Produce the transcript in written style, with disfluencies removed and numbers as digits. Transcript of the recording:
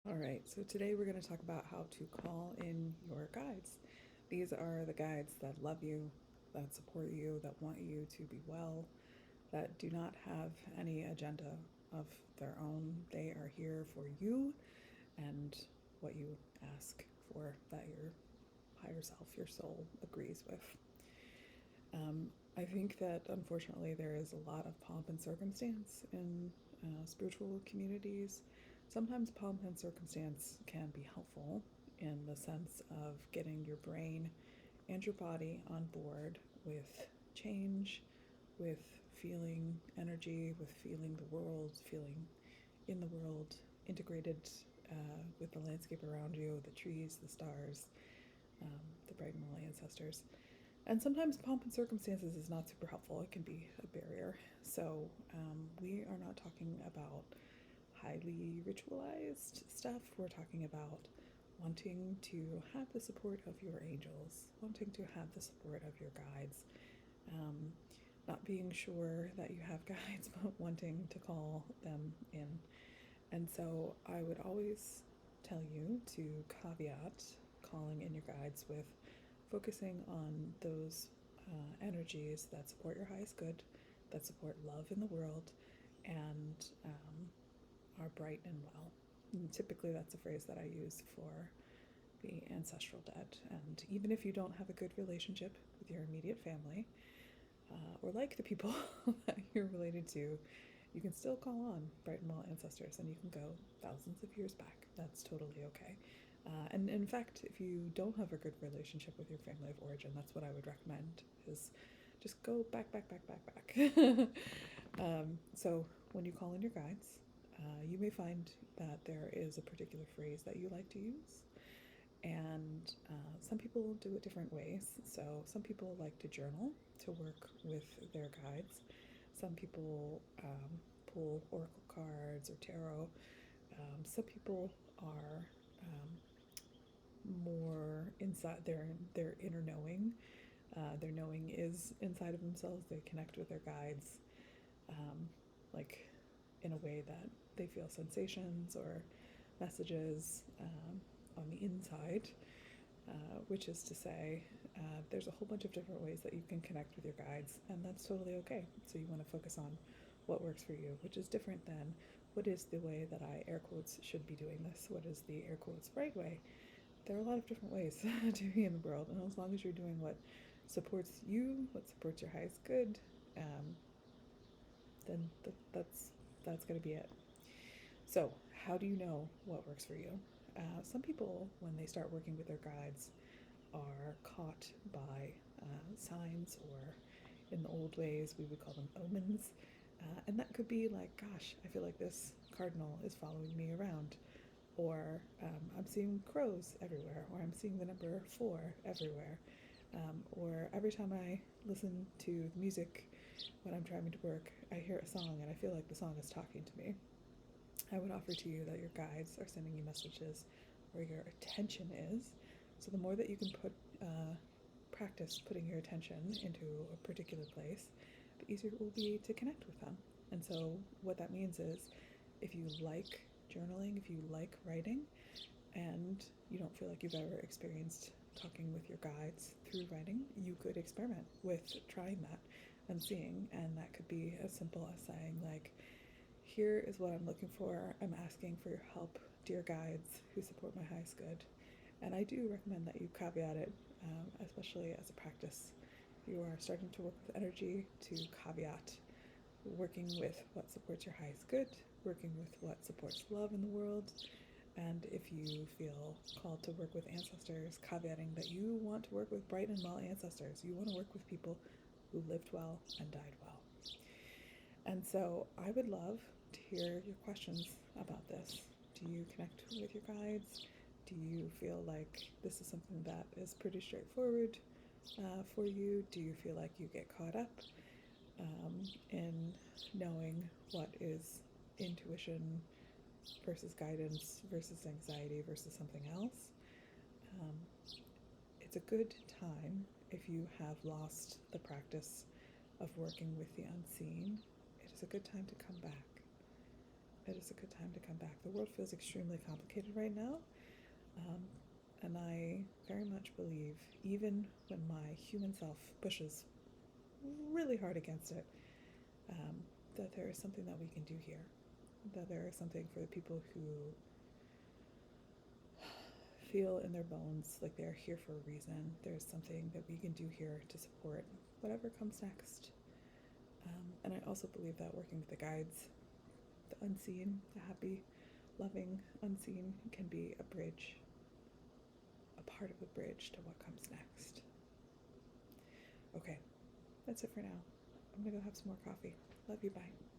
All right, so today we're going to talk about how to call in your guides. These are the guides that love you, that support you, that want you to be well, that do not have any agenda of their own. They are here for you and what you ask for, that your higher self, your soul, agrees with. I think that unfortunately there is a lot of pomp and circumstance in spiritual communities. Sometimes pomp and circumstance can be helpful in the sense of getting your brain and your body on board with change, with feeling energy, with feeling the world, feeling in the world, integrated with the landscape around you, the trees, the stars, the bright and early ancestors. And sometimes pomp and circumstances is not super helpful. It can be a barrier. So we are not talking about highly ritualized stuff. We're talking about wanting to have the support of your angels, wanting to have the support of your guides, um, not being sure that you have guides, but wanting to call them in. And so I would always tell you to caveat calling in your guides with focusing on those energies that support your highest good, that support love in the world, and are bright and well. And typically, that's a phrase that I use for the ancestral dead. And even if you don't have a good relationship with your immediate family, or like the people that you're related to, you can still call on bright and well ancestors and you can go thousands of years back. That's totally okay. And in fact, if you don't have a good relationship with your family of origin, that's what I would recommend is just go back, back, back, back, back. So when you call in your guides, you may find that there is a particular phrase that you like to use. And some people do it different ways. So some people like to journal to work with their guides. Some people pull oracle cards or tarot. Some people are more inside their inner knowing. Their knowing is inside of themselves. They connect with their guides, like in a way that they feel sensations or messages on the inside. Which is to say, there's a whole bunch of different ways that you can connect with your guides, and that's totally okay. So you want to focus on what works for you, which is different than what is the way that I, air quotes, should be doing this. What is the, air quotes, right way? There are a lot of different ways to be in the world, and as long as you're doing what supports you, what supports your highest good, um, then that's going to be it. So, how do you know what works for you? Some people, when they start working with their guides, are caught by signs, or in the old ways, we would call them omens. And that could be like, gosh, I feel like this cardinal is following me around, or I'm seeing crows everywhere, or I'm seeing the number 4 everywhere, or every time I listen to the music when I'm driving to work, I hear a song and I feel like the song is talking to me. I would offer to you that your guides are sending you messages where your attention is. So the more that you can practice putting your attention into a particular place, the easier it will be to connect with them. And so what that means is if you like journaling, if you like writing, and you don't feel like you've ever experienced talking with your guides through writing, you could experiment with trying that and seeing. And that could be as simple as saying, like, here is what I'm looking for. I'm asking for your help, dear guides who support my highest good. And I do recommend that you caveat it, especially as a practice. You are starting to work with energy, to caveat working with what supports your highest good, working with what supports love in the world. And if you feel called to work with ancestors, caveating that you want to work with bright and well ancestors. You want to work with people who lived well and died well. And so I would love to hear your questions about this. Do you connect with your guides? Do you feel like this is something that is pretty straightforward for you? Do you feel like you get caught up in knowing what is intuition versus guidance versus anxiety versus something else? Um, it's a good time if you have lost the practice of working with the unseen. It is a good time to come back. it is a good time to come back. The world feels extremely complicated right now, and I very much believe, even when my human self pushes really hard against it, that there is something that we can do here, that there is something for the people who feel in their bones like they're here for a reason. There's something that we can do here to support whatever comes next. And I also believe that working with the guides, the unseen, the happy, loving unseen, can be a bridge, a part of a bridge to what comes next. Okay, that's it for now. I'm gonna go have some more coffee. Love you, bye.